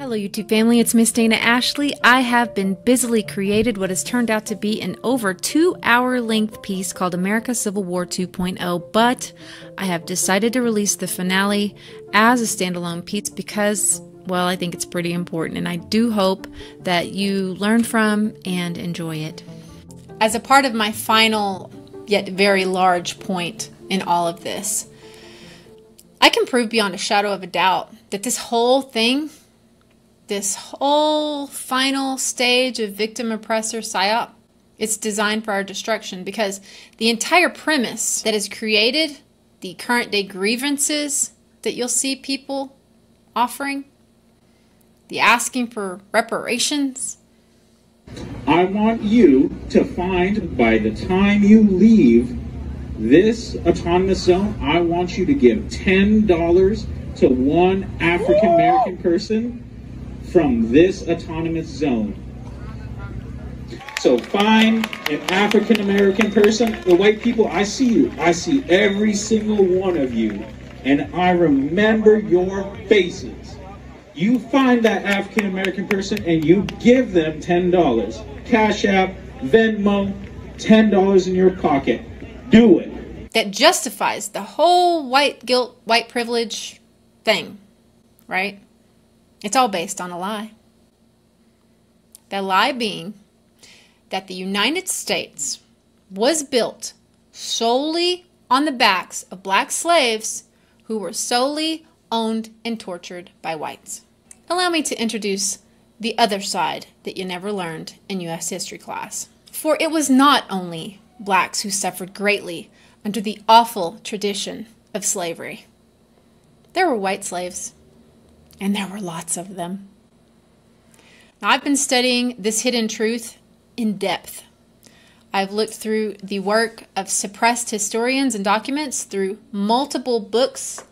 Hello YouTube family, it's Miss Dana Ashley. I have been busily created what has turned out to be an over 2-hour length piece called America Civil War 2.0, but I have decided to release the finale as a standalone piece because, well, I think it's pretty important, and I do hope that you learn from and enjoy it. As a part of my final yet very large point in all of this, I can prove beyond a shadow of a doubt that this whole final stage of victim-oppressor psyop, it's designed for our destruction, because the entire premise that has created the current day grievances that you'll see people offering, the asking for reparations. I want you to find, by the time you leave this autonomous zone, I want you to give $10 to one African American person from this autonomous zone. So find an African American person. The white people, I see you. I see every single one of you, and I remember your faces. You find that African American person and you give them $10. Cash App, Venmo, $10 in your pocket. Do it. That justifies the whole white guilt, white privilege thing, right? It's all based on a lie. The lie being that the United States was built solely on the backs of black slaves who were solely owned and tortured by whites. Allow me to introduce the other side that you never learned in U.S. history class. For it was not only blacks who suffered greatly under the awful tradition of slavery. There were white slaves, and there were lots of them. Now, I've been studying this hidden truth in depth. I've looked through the work of suppressed historians and documents through multiple books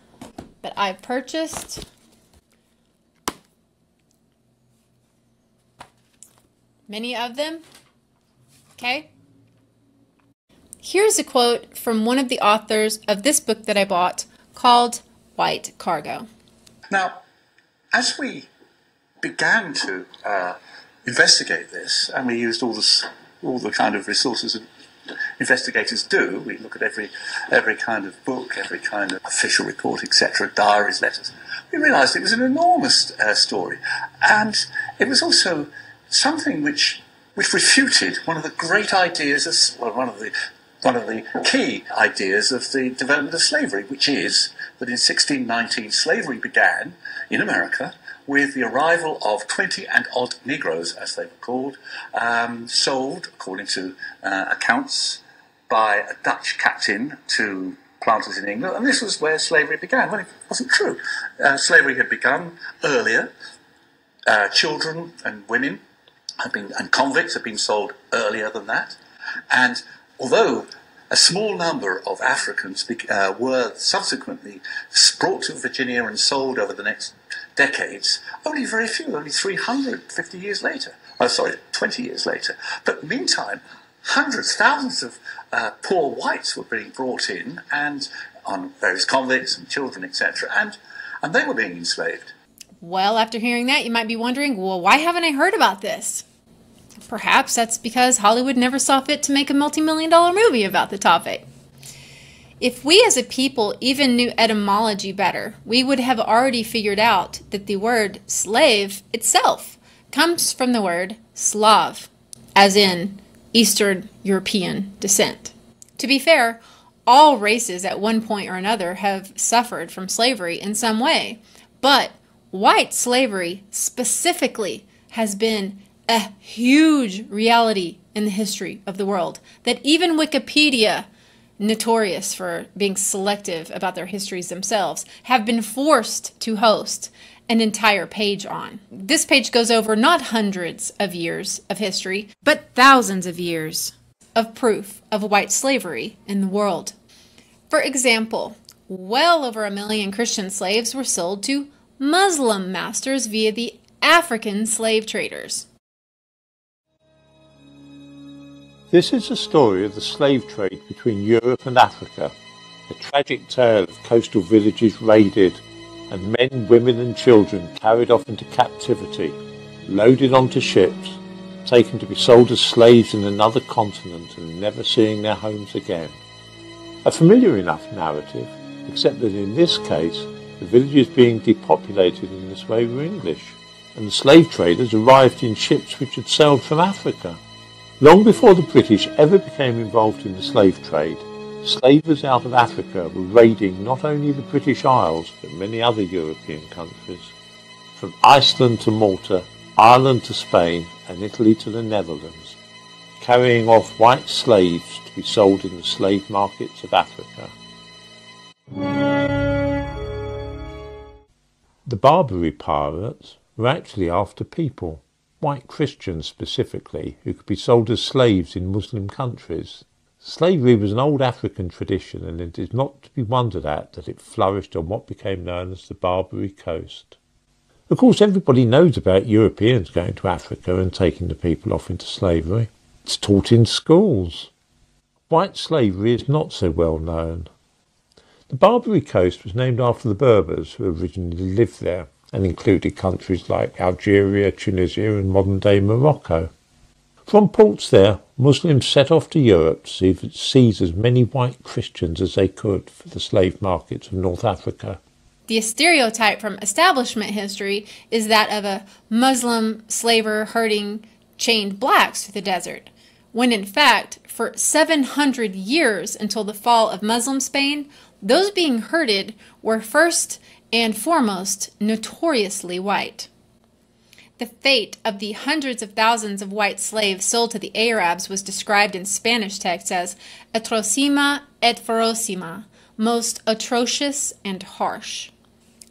that I've purchased. Many of them. Okay? Here's a quote from one of the authors of this book that I bought called White Cargo. Now, as we began to investigate this, and we used all the kind of resources that investigators do, we look at every kind of book, every kind of official report, etc., diaries, letters, we realised it was an enormous story, and it was also something which refuted one of the great ideas one of the key ideas of the development of slavery, which is that in 1619 slavery began in America with the arrival of 20 and odd Negroes, as they were called, sold, according to accounts, by a Dutch captain to planters in England, and this was where slavery began. Well, it wasn't true. Slavery had begun earlier. Children and women and convicts had been sold earlier than that, and although a small number of Africans were subsequently brought to Virginia and sold over the next decades, only very few, only 350 years later. 20 years later. But meantime, hundreds, thousands of poor whites were being brought in, and on various convicts and children, etc., and they were being enslaved. Well, after hearing that, you might be wondering, well, why haven't I heard about this? Perhaps that's because Hollywood never saw fit to make a multi-million-dollar movie about the topic. If we as a people even knew etymology better, we would have already figured out that the word slave itself comes from the word Slav, as in Eastern European descent. To be fair, all races at one point or another have suffered from slavery in some way, but white slavery specifically has been a huge reality in the history of the world that even Wikipedia, notorious for being selective about their histories themselves, have been forced to host an entire page on. This page goes over not hundreds of years of history, but thousands of years of proof of white slavery in the world. For example, well over 1 million Christian slaves were sold to Muslim masters via the African slave traders. This is a story of the slave trade between Europe and Africa, a tragic tale of coastal villages raided, and men, women and children carried off into captivity, loaded onto ships, taken to be sold as slaves in another continent and never seeing their homes again. A familiar enough narrative, except that in this case the villages being depopulated in this way were English, and the slave traders arrived in ships which had sailed from Africa. Long before the British ever became involved in the slave trade, slavers out of Africa were raiding not only the British Isles but many other European countries, from Iceland to Malta, Ireland to Spain and Italy to the Netherlands, carrying off white slaves to be sold in the slave markets of Africa. The Barbary pirates were actually after people, white Christians specifically, who could be sold as slaves in Muslim countries. Slavery was an old African tradition, and it is not to be wondered at that it flourished on what became known as the Barbary Coast. Of course, everybody knows about Europeans going to Africa and taking the people off into slavery. It's taught in schools. White slavery is not so well known. The Barbary Coast was named after the Berbers who originally lived there and included countries like Algeria, Tunisia and modern-day Morocco. From ports there, Muslims set off to Europe to seize as many white Christians as they could for the slave markets of North Africa. The stereotype from establishment history is that of a Muslim slaver herding chained blacks through the desert, when in fact, for 700 years until the fall of Muslim Spain, those being herded were first and foremost notoriously white. The fate of the hundreds of thousands of white slaves sold to the Arabs was described in Spanish texts as atrocima et ferocima, most atrocious and harsh.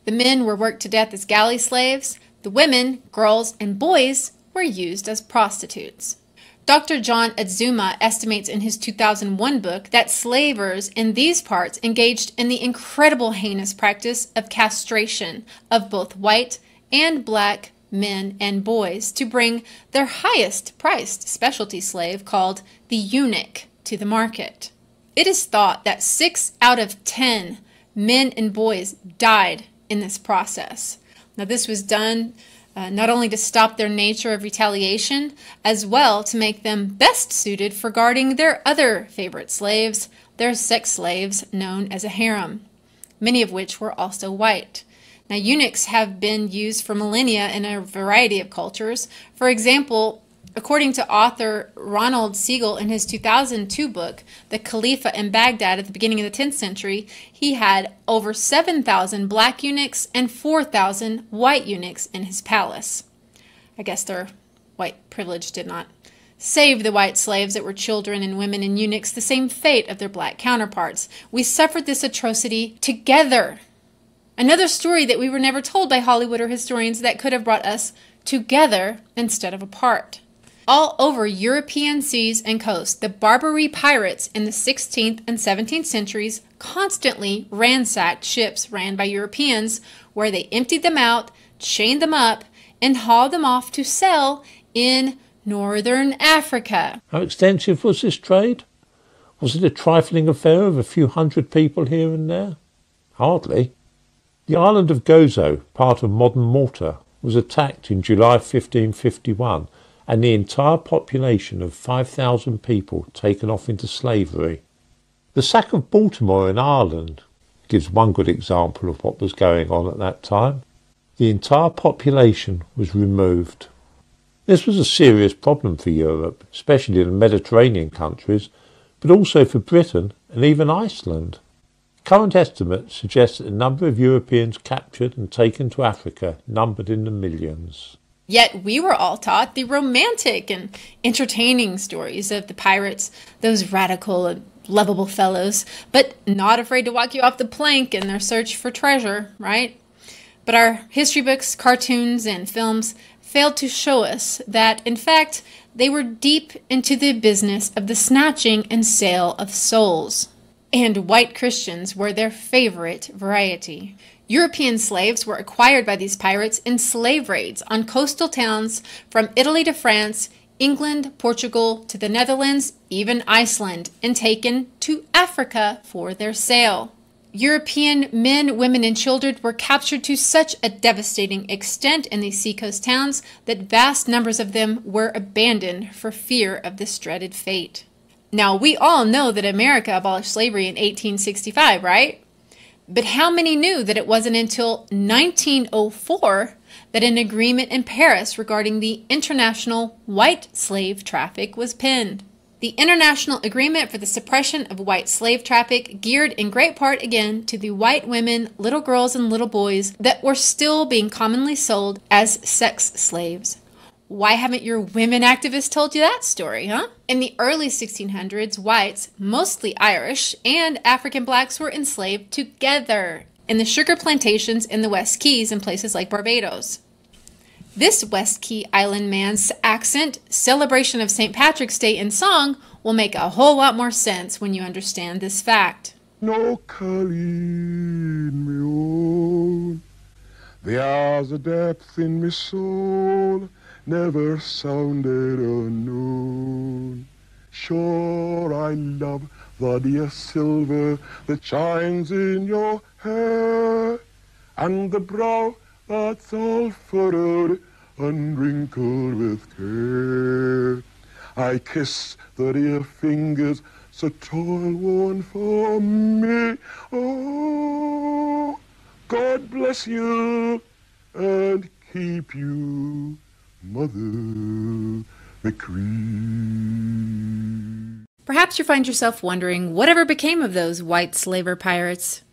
The men were worked to death as galley slaves. The women, girls, and boys were used as prostitutes. Dr. John Adzuma estimates in his 2001 book that slavers in these parts engaged in the incredible heinous practice of castration of both white and black men and boys to bring their highest priced specialty slave called the eunuch to the market. It is thought that 6 out of 10 men and boys died in this process. Now this was done not only to stop their nature of retaliation, as well to make them best suited for guarding their other favorite slaves, their sex slaves known as a harem, many of which were also white. Now, eunuchs have been used for millennia in a variety of cultures. For example, according to author Ronald Siegel in his 2002 book, The Khalifa in Baghdad at the beginning of the 10th century, he had over 7,000 black eunuchs and 4,000 white eunuchs in his palace. I guess their white privilege did not save the white slaves that were children and women and eunuchs the same fate of their black counterparts. We suffered this atrocity together. Another story that we were never told by Hollywood or historians that could have brought us together instead of apart. All over European seas and coasts, the Barbary pirates in the 16th and 17th centuries constantly ransacked ships ran by Europeans, where they emptied them out, chained them up, and hauled them off to sell in northern Africa. How extensive was this trade? Was it a trifling affair of a few hundred people here and there? Hardly. The island of Gozo, part of modern Malta, was attacked in July 1551 and the entire population of 5,000 people taken off into slavery. The sack of Baltimore in Ireland gives one good example of what was going on at that time. The entire population was removed. This was a serious problem for Europe, especially the Mediterranean countries, but also for Britain and even Iceland. Current estimates suggest that the number of Europeans captured and taken to Africa numbered in the millions. Yet we were all taught the romantic and entertaining stories of the pirates, those radical and lovable fellows, but not afraid to walk you off the plank in their search for treasure, right? But our history books, cartoons, and films failed to show us that, in fact, they were deep into the business of the snatching and sale of souls. And white Christians were their favorite variety. European slaves were acquired by these pirates in slave raids on coastal towns from Italy to France, England, Portugal, to the Netherlands, even Iceland, and taken to Africa for their sale. European men, women, and children were captured to such a devastating extent in these seacoast towns that vast numbers of them were abandoned for fear of this dreaded fate. Now, we all know that America abolished slavery in 1865, right? But how many knew that it wasn't until 1904 that an agreement in Paris regarding the international white slave traffic was penned? The International Agreement for the Suppression of White Slave Traffic geared in great part again to the white women, little girls, and little boys that were still being commonly sold as sex slaves. Why haven't your women activists told you that story, huh? In the early 1600s, whites, mostly Irish, and African blacks were enslaved together in the sugar plantations in the West Keys and places like Barbados. This West Key Island man's accent, celebration of St. Patrick's Day in song, will make a whole lot more sense when you understand this fact. No Colleen, me own, there's a depth in me soul, never sounded unknown. Sure I love the dear silver that shines in your hair, and the brow that's all furrowed and wrinkled with care. I kiss the dear fingers so toil-worn for me. Oh, God bless you and keep you, Mother McCree. Perhaps you find yourself wondering whatever became of those white slaver pirates.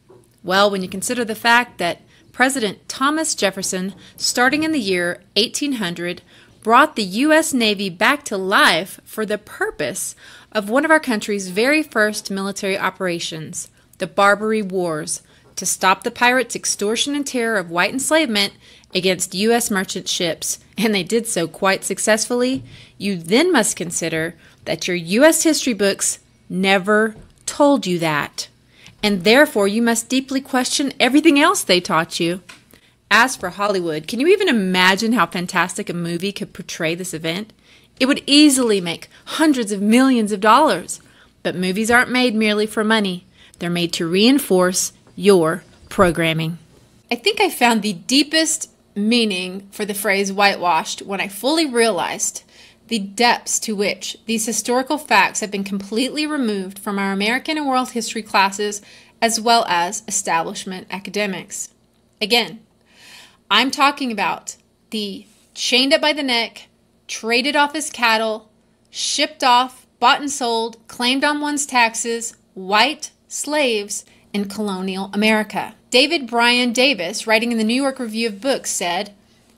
Well, when you consider the fact that President Thomas Jefferson, starting in the year 1800, brought the U.S. Navy back to life for the purpose of one of our country's very first military operations, the Barbary Wars, to stop the pirates' extortion and terror of white enslavement against U.S. merchant ships, and they did so quite successfully, you then must consider that your U.S. history books never told you that. And therefore, you must deeply question everything else they taught you. As for Hollywood, can you even imagine how fantastic a movie could portray this event? It would easily make hundreds of millions of dollars. But movies aren't made merely for money. They're made to reinforce your programming. I think I found the deepest meaning for the phrase whitewashed when I fully realized the depths to which these historical facts have been completely removed from our American and world history classes as well as establishment academics. Again, I'm talking about the chained up by the neck, traded off as cattle, shipped off, bought and sold, claimed on one's taxes, white slaves in colonial America. David Bryan Davis, writing in the New York Review of Books, said,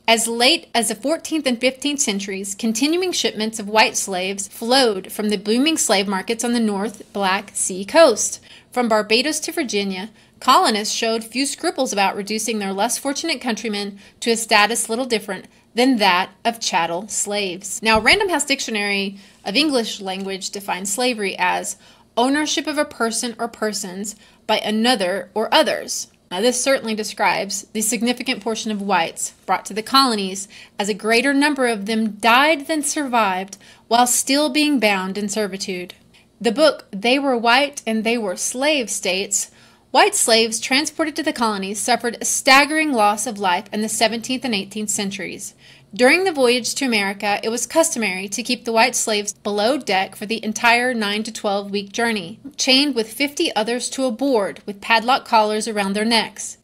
as late as the 14th and 15th centuries, continuing shipments of white slaves flowed from the booming slave markets on the North Black Sea coast. From Barbados to Virginia, colonists showed few scruples about reducing their less fortunate countrymen to a status little different than that of chattel slaves. Now, Random House Dictionary of English Language defines slavery as ownership of a person or persons by another or others. Now, this certainly describes the significant portion of whites brought to the colonies, as a greater number of them died than survived while still being bound in servitude. The book They Were White and They Were Slave states, white slaves transported to the colonies suffered a staggering loss of life in the 17th and 18th centuries. During the voyage to America, it was customary to keep the white slaves below deck for the entire 9 to 12-week journey, chained with 50 others to a board with padlock collars around their necks.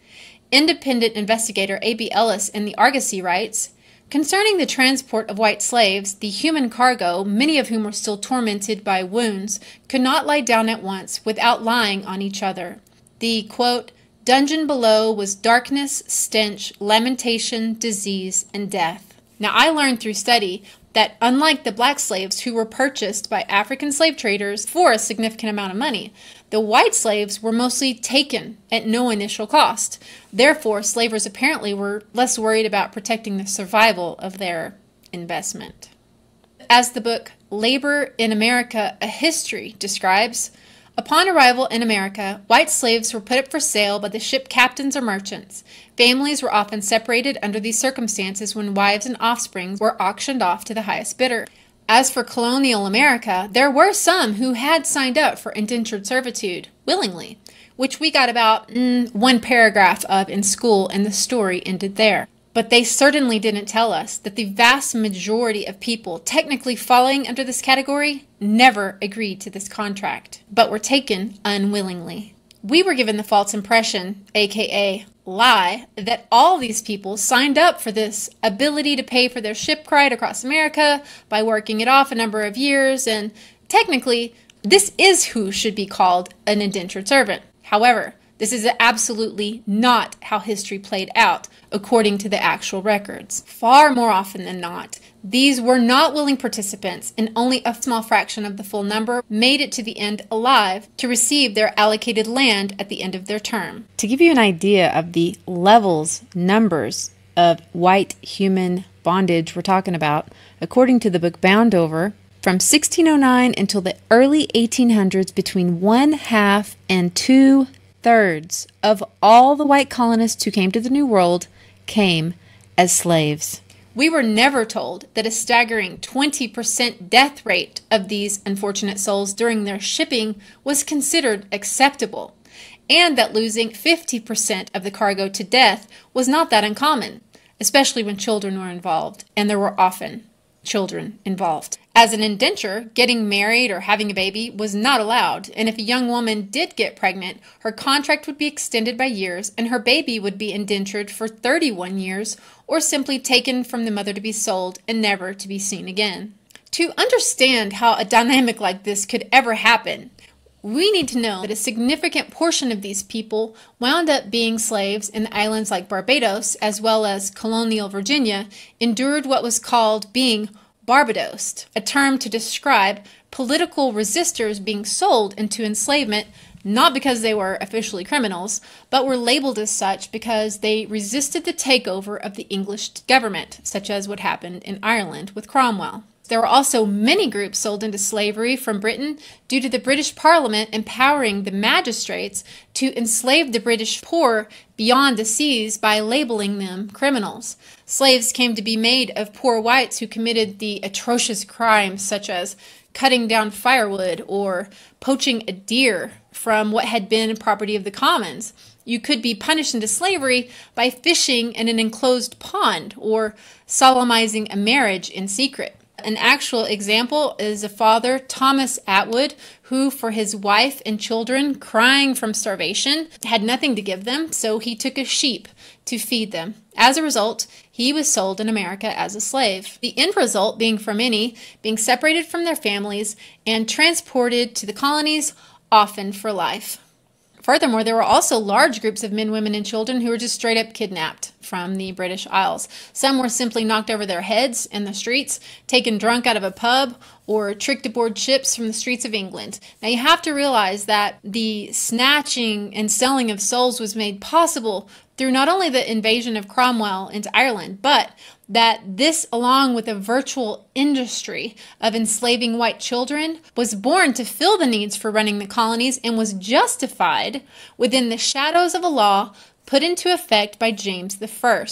Independent investigator A.B. Ellis in the Argosy writes, concerning the transport of white slaves, the human cargo, many of whom were still tormented by wounds, could not lie down at once without lying on each other. The, quote, dungeon below was darkness, stench, lamentation, disease, and death. Now, I learned through study that unlike the black slaves who were purchased by African slave traders for a significant amount of money, the white slaves were mostly taken at no initial cost. Therefore, slavers apparently were less worried about protecting the survival of their investment. As the book Labor in America, A History describes, upon arrival in America, white slaves were put up for sale by the ship captains or merchants. Families were often separated under these circumstances when wives and offspring were auctioned off to the highest bidder. As for colonial America, there were some who had signed up for indentured servitude willingly, which we got about one paragraph of in school, and the story ended there. But they certainly didn't tell us that the vast majority of people technically falling under this category never agreed to this contract, but were taken unwillingly. We were given the false impression, aka lie, that all these people signed up for this ability to pay for their shipwright across America by working it off a number of years, and technically, this is who should be called an indentured servant. However, this is absolutely not how history played out, according to the actual records. Far more often than not, these were not willing participants, and only a small fraction of the full number made it to the end alive to receive their allocated land at the end of their term. To give you an idea of the numbers of white human bondage we're talking about, according to the book Bound Over, from 1609 until the early 1800s, between 1/2 and 2/3 of all the white colonists who came to the New World came as slaves. We were never told that a staggering 20% death rate of these unfortunate souls during their shipping was considered acceptable, and that losing 50% of the cargo to death was not that uncommon, especially when children were involved, and there were often children involved. As an indenture, getting married or having a baby was not allowed, and if a young woman did get pregnant, her contract would be extended by years, and her baby would be indentured for 31 years, or simply taken from the mother to be sold and never to be seen again. To understand how a dynamic like this could ever happen, we need to know that a significant portion of these people wound up being slaves in islands like Barbados, as well as colonial Virginia, endured what was called being Barbadosed, a term to describe political resistors being sold into enslavement, not because they were officially criminals, but were labeled as such because they resisted the takeover of the English government, such as what happened in Ireland with Cromwell. There were also many groups sold into slavery from Britain due to the British Parliament empowering the magistrates to enslave the British poor beyond the seas by labeling them criminals. Slaves came to be made of poor whites who committed the atrocious crimes such as cutting down firewood or poaching a deer from what had been property of the commons. You could be punished into slavery by fishing in an enclosed pond or solemnizing a marriage in secret. An actual example is a father, Thomas Atwood, who, for his wife and children crying from starvation, had nothing to give them, so he took a sheep to feed them. As a result, he was sold in America as a slave. The end result being for many, being separated from their families and transported to the colonies, often for life. Furthermore, there were also large groups of men, women, and children who were just straight up kidnapped from the British Isles. Some were simply knocked over their heads in the streets, taken drunk out of a pub, or tricked aboard ships from the streets of England. Now you have to realize that the snatching and selling of souls was made possible through not only the invasion of Cromwell into Ireland, but that this, along with a virtual industry of enslaving white children, was born to fill the needs for running the colonies and was justified within the shadows of a law put into effect by James I.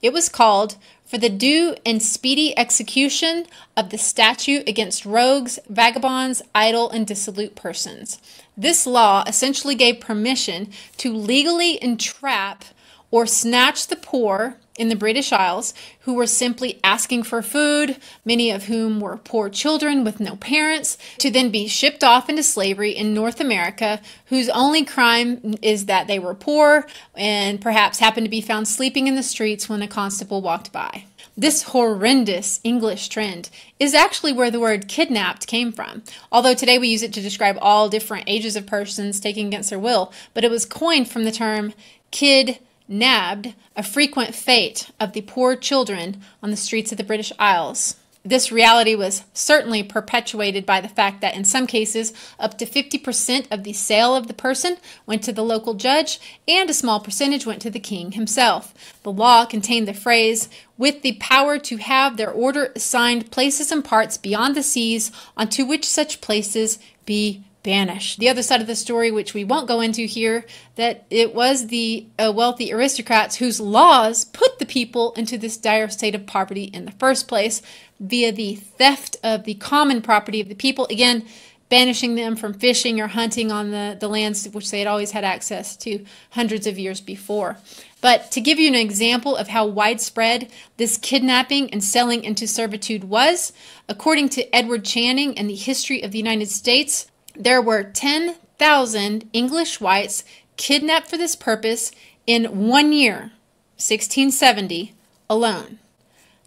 It was called for the due and speedy execution of the statute against rogues, vagabonds, idle, and dissolute persons. This law essentially gave permission to legally entrap or snatch the poor in the British Isles who were simply asking for food, many of whom were poor children with no parents, to then be shipped off into slavery in North America, whose only crime is that they were poor and perhaps happened to be found sleeping in the streets when a constable walked by. This horrendous English trend is actually where the word kidnapped came from, although today we use it to describe all different ages of persons taken against their will, but it was coined from the term kid-nabbed, a frequent fate of the poor children on the streets of the British Isles. This reality was certainly perpetuated by the fact that in some cases, up to 50% of the sale of the person went to the local judge, and a small percentage went to the king himself. The law contained the phrase, with the power to have their order assigned places and parts beyond the seas, unto which such places be banished. The other side of the story, which we won't go into here, that it was the wealthy aristocrats whose laws put the people into this dire state of poverty in the first place via the theft of the common property of the people. Again, banishing them from fishing or hunting on the lands which they had always had access to hundreds of years before. But to give you an example of how widespread this kidnapping and selling into servitude was, according to Edward Channing and the History of the United States, there were 10,000 English whites kidnapped for this purpose in 1 year, 1670, alone.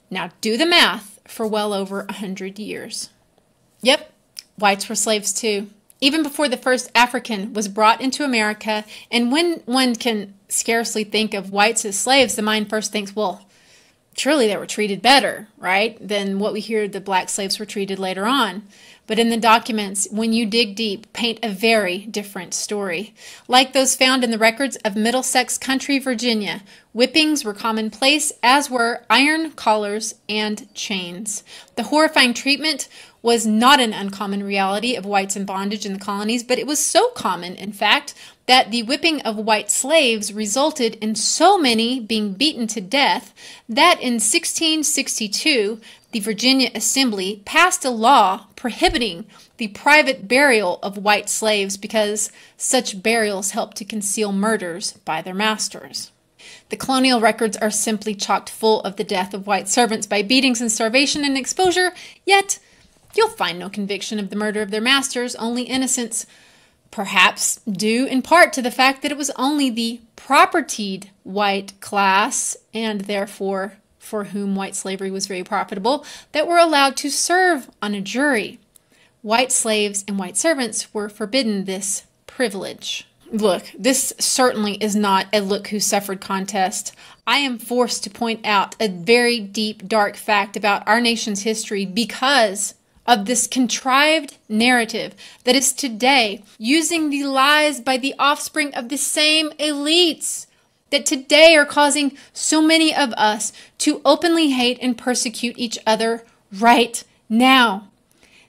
Now do the math for well over 100 years. Yep, whites were slaves too, even before the first African was brought into America. And when one can scarcely think of whites as slaves, the mind first thinks, well, surely they were treated better, right, than what we hear the black slaves were treated later on. But in the documents, when you dig deep, paint a very different story. Like those found in the records of Middlesex Country, Virginia, whippings were commonplace, as were iron collars and chains. The horrifying treatment was not an uncommon reality of whites in bondage in the colonies, but it was so common, in fact, that the whipping of white slaves resulted in so many being beaten to death that in 1662, the Virginia Assembly passed a law prohibiting the private burial of white slaves because such burials helped to conceal murders by their masters. The colonial records are simply chock full of the death of white servants by beatings and starvation and exposure, yet you'll find no conviction of the murder of their masters, only innocence, perhaps due in part to the fact that it was only the propertied white class, and therefore for whom white slavery was very profitable, that were allowed to serve on a jury. White slaves and white servants were forbidden this privilege. Look, this certainly is not a look who suffered contest. I am forced to point out a very deep, dark fact about our nation's history because of this contrived narrative that is today using the lies by the offspring of the same elites that today are causing so many of us to openly hate and persecute each other right now.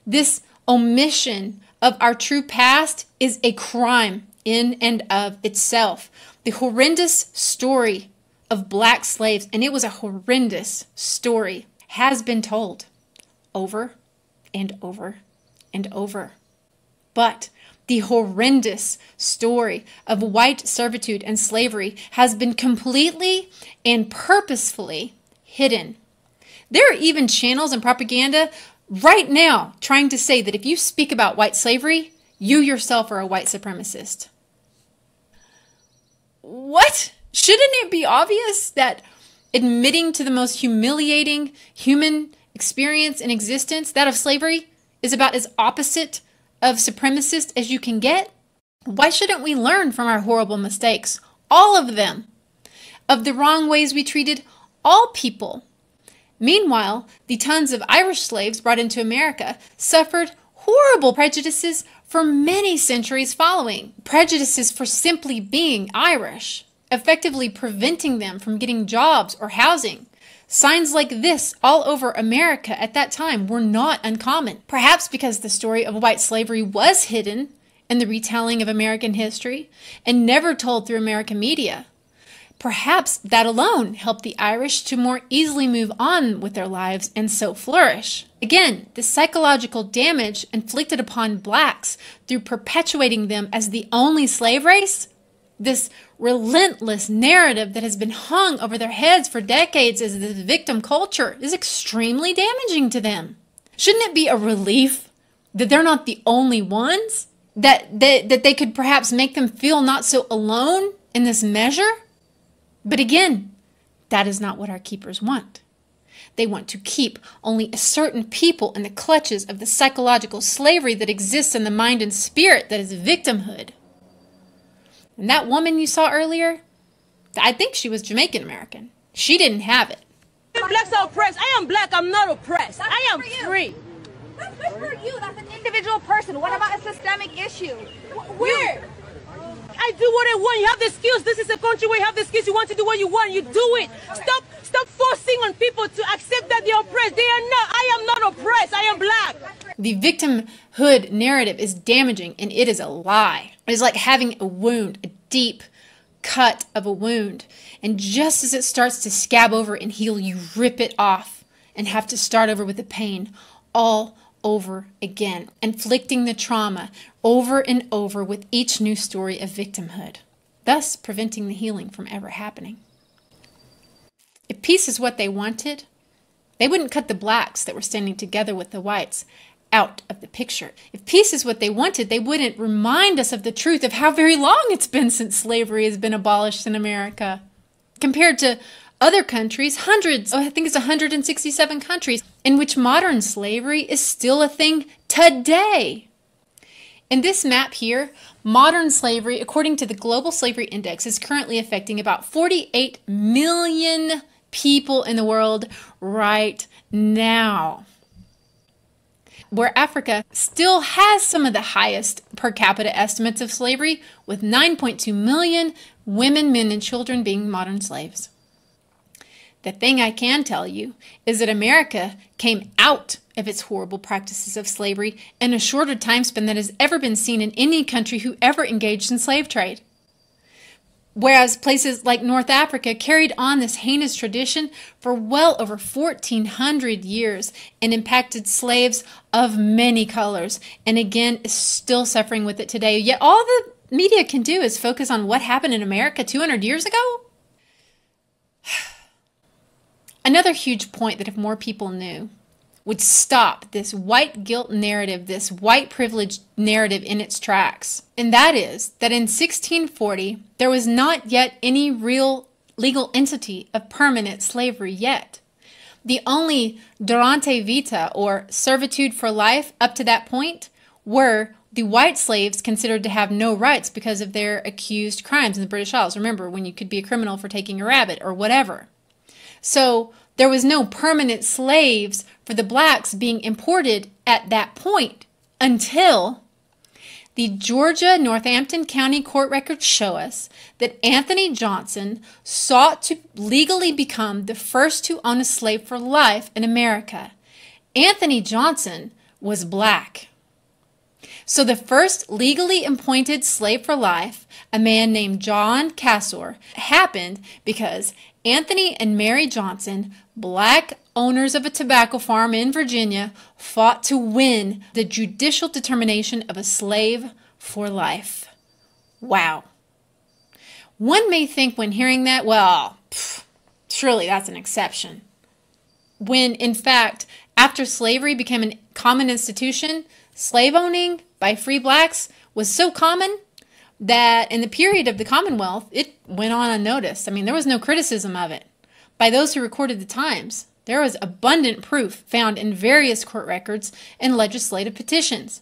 This omission of our true past is a crime in and of itself. The horrendous story of black slaves, and it was a horrendous story, has been told over and over and over. But the horrendous story of white servitude and slavery has been completely and purposefully hidden. There are even channels and propaganda right now trying to say that if you speak about white slavery, you yourself are a white supremacist. What? Shouldn't it be obvious that admitting to the most humiliating human experience in existence, that of slavery, is about as opposite of supremacist as you can get? Why shouldn't we learn from our horrible mistakes, all of them, of the wrong ways we treated all people? Meanwhile, the tons of Irish slaves brought into America suffered horrible prejudices for many centuries following. Prejudices for simply being Irish, effectively preventing them from getting jobs or housing. Signs like this all over America at that time were not uncommon. Perhaps because the story of white slavery was hidden in the retelling of American history and never told through American media. Perhaps that alone helped the Irish to more easily move on with their lives and so flourish. Again, the psychological damage inflicted upon blacks through perpetuating them as the only slave race, this relentless narrative that has been hung over their heads for decades as the victim culture, is extremely damaging to them. Shouldn't it be a relief that they're not the only ones? That they could perhaps make them feel not so alone in this measure? But again, that is not what our keepers want. They want to keep only a certain people in the clutches of the psychological slavery that exists in the mind and spirit that is victimhood. And that woman you saw earlier, I think she was Jamaican American. She didn't have it. Blacks are oppressed. I am black. I'm not oppressed. I am free. That's good for you. That's an individual person. What about a systemic issue? Where? I do what I want. You have the skills. This is a country where you have the skills. You want to do what you want. You do it. Stop forcing on people to accept that they're oppressed. They are not. I am not oppressed. I am black. The victimhood narrative is damaging, and it is a lie. It is like having a wound, a deep cut of a wound. And just as it starts to scab over and heal, you rip it off and have to start over with the pain all over again, inflicting the trauma over and over with each new story of victimhood, thus preventing the healing from ever happening. If peace is what they wanted, they wouldn't cut the blacks that were standing together with the whites out of the picture. If peace is what they wanted, they wouldn't remind us of the truth of how very long it's been since slavery has been abolished in America. Compared to other countries, hundreds, I think it's 167 countries, in which modern slavery is still a thing today. In this map here, modern slavery, according to the Global Slavery Index, is currently affecting about 48 million people in the world right now. Where Africa still has some of the highest per capita estimates of slavery, with 9.2 million women, men, and children being modern slaves. The thing I can tell you is that America came out of its horrible practices of slavery in a shorter time span than has ever been seen in any country who ever engaged in slave trade. Whereas places like North Africa carried on this heinous tradition for well over 1,400 years and impacted slaves of many colors, and again is still suffering with it today. Yet all the media can do is focus on what happened in America 200 years ago. Another huge point that if more people knew would stop this white guilt narrative, this white privilege narrative in its tracks. And that is that in 1640, there was not yet any real legal entity of permanent slavery yet. The only durante vita, or servitude for life, up to that point were the white slaves considered to have no rights because of their accused crimes in the British Isles. Remember, when you could be a criminal for taking a rabbit or whatever. So there was no permanent slaves for the blacks being imported at that point until the Georgia Northampton County court records show us that Anthony Johnson sought to legally become the first to own a slave for life in America. Anthony Johnson was black. So the first legally appointed slave for life, a man named John Casor, happened because Anthony and Mary Johnson, black owners of a tobacco farm in Virginia, fought to win the judicial determination of a slave for life. Wow. One may think when hearing that, well, surely that's an exception. When, in fact, after slavery became a common institution, slave owning by free blacks was so common that in the period of the Commonwealth, it went on unnoticed. I mean, there was no criticism of it. By those who recorded the times, there was abundant proof found in various court records and legislative petitions.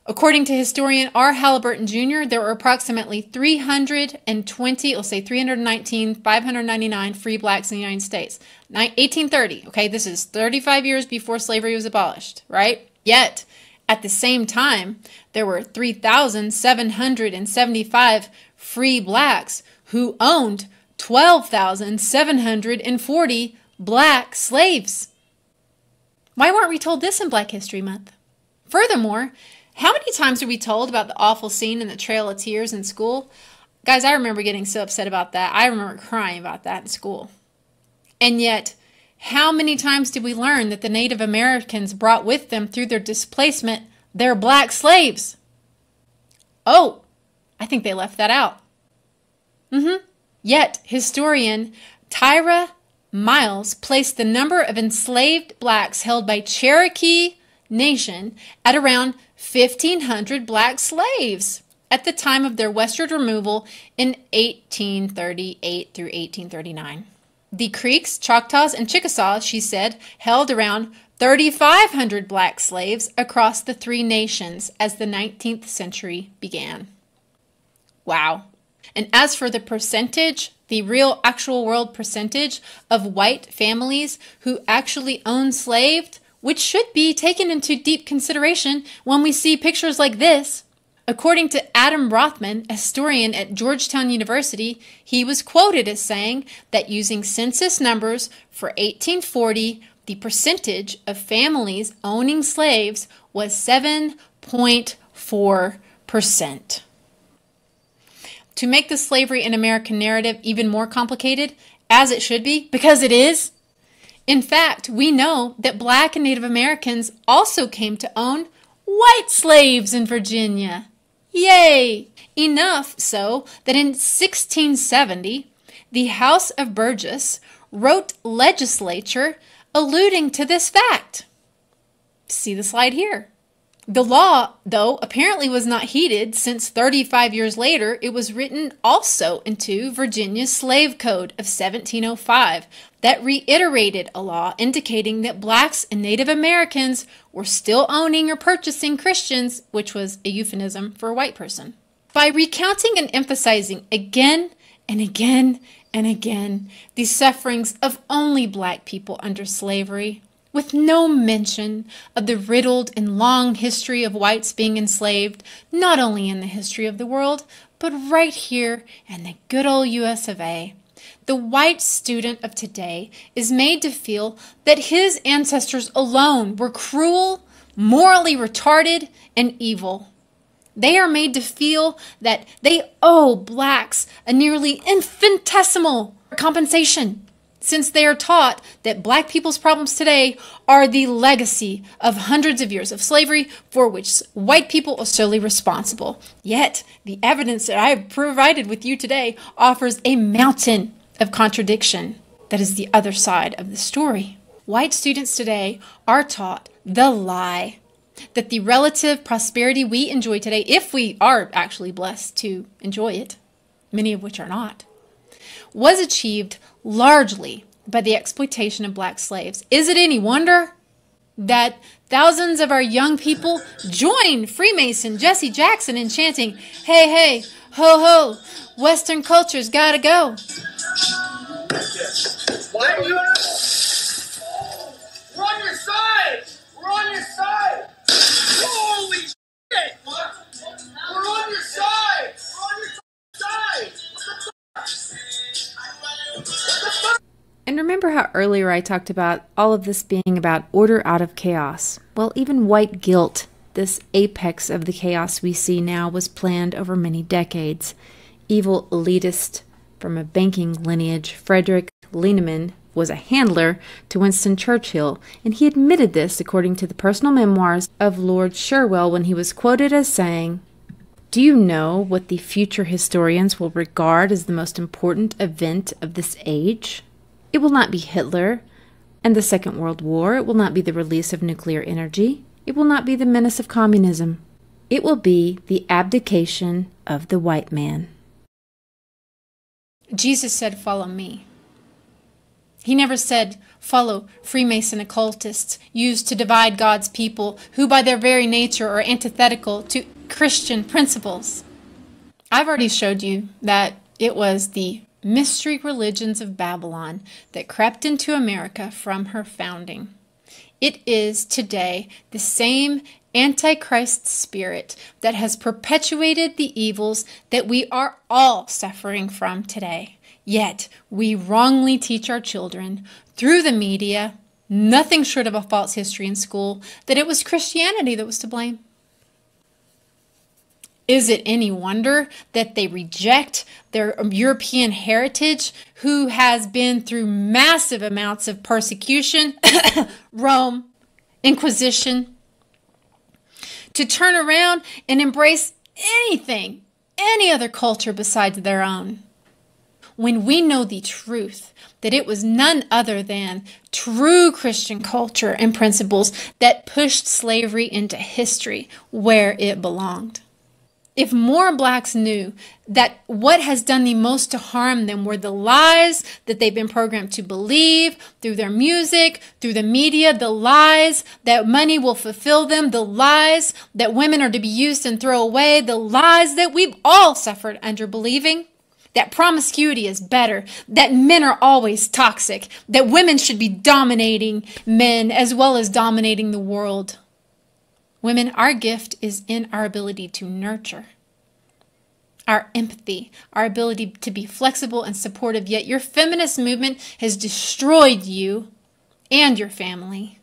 According to historian R. Halliburton Jr., there were approximately 319, 599 free blacks in the United States. 1830, okay, this is 35 years before slavery was abolished, right? Yet, at the same time, there were 3,775 free blacks who owned 12,740 black slaves. Why weren't we told this in Black History Month? Furthermore, how many times are we told about the awful scene in the Trail of Tears in school? Guys, I remember getting so upset about that. I remember crying about that in school. And yet, how many times did we learn that the Native Americans brought with them through their displacement their black slaves? Oh, I think they left that out. Yet, historian Tyra Miles placed the number of enslaved blacks held by Cherokee Nation at around 1,500 black slaves at the time of their westward removal in 1838 through 1839. The Creeks, Choctaws, and Chickasaws, she said, held around 3,500 black slaves across the three nations as the 19th century began. Wow. And as for the percentage, the real actual world percentage of white families who actually own slaves, which should be taken into deep consideration when we see pictures like this. According to Adam Rothman, a historian at Georgetown University, he was quoted as saying that using census numbers for 1840, the percentage of families owning slaves was 7.4%. To make the slavery in American narrative even more complicated, as it should be, because it is, In fact, we know that Black and Native Americans also came to own white slaves in Virginia. Yay! Enough so that in 1670, the House of Burgess wrote legislature alluding to this fact. See the slide here. The law, though, apparently was not heeded, since 35 years later it was written also into Virginia's Slave Code of 1705 that reiterated a law indicating that Blacks and Native Americans were still owning or purchasing Christians, which was a euphemism for a white person. By recounting and emphasizing again and again and again the sufferings of only Black people under slavery, with no mention of the riddled and long history of whites being enslaved, not only in the history of the world, but right here in the good old US of A, the white student of today is made to feel that his ancestors alone were cruel, morally retarded, and evil. They are made to feel that they owe Blacks a nearly infinitesimal compensation, since they are taught that Black people's problems today are the legacy of hundreds of years of slavery for which white people are solely responsible. Yet, the evidence that I have provided with you today offers a mountain of contradiction. That is the other side of the story. White students today are taught the lie that the relative prosperity we enjoy today, if we are actually blessed to enjoy it, many of which are not, was achieved largely by the exploitation of Black slaves. Is it any wonder that thousands of our young people join Freemason Jesse Jackson in chanting, "Hey, hey, ho, ho, Western culture's gotta go"? Why are you on? We're on your side! We're on your side! Holy shit! What? We're on your side! We're on your side! And remember how earlier I talked about all of this being about order out of chaos? Well, even white guilt, this apex of the chaos we see now, was planned over many decades. Evil elitist from a banking lineage, Frederick Lieneman, was a handler to Winston Churchill, and he admitted this according to the personal memoirs of Lord Sherwell when he was quoted as saying, "Do you know what the future historians will regard as the most important event of this age? It will not be Hitler and the Second World War. It will not be the release of nuclear energy. It will not be the menace of communism. It will be the abdication of the white man." Jesus said, "Follow me." He never said, "Follow Freemason occultists used to divide God's people, who by their very nature are antithetical to Christian principles." I've already showed you that it was the mystery religions of Babylon that crept into America from her founding. It is today the same Antichrist spirit that has perpetuated the evils that we are all suffering from today. Yet we wrongly teach our children through the media, nothing short of a false history in school, that it was Christianity that was to blame. Is it any wonder that they reject their European heritage, who has been through massive amounts of persecution, Rome, Inquisition, to turn around and embrace anything, any other culture besides their own? When we know the truth, that it was none other than true Christian culture and principles that pushed slavery into history where it belonged. If more Blacks knew that what has done the most to harm them were the lies that they've been programmed to believe through their music, through the media, the lies that money will fulfill them, the lies that women are to be used and throw away, the lies that we've all suffered under believing, that promiscuity is better, that men are always toxic, that women should be dominating men as well as dominating the world. Women, our gift is in our ability to nurture, our empathy, our ability to be flexible and supportive, yet your feminist movement has destroyed you and your family.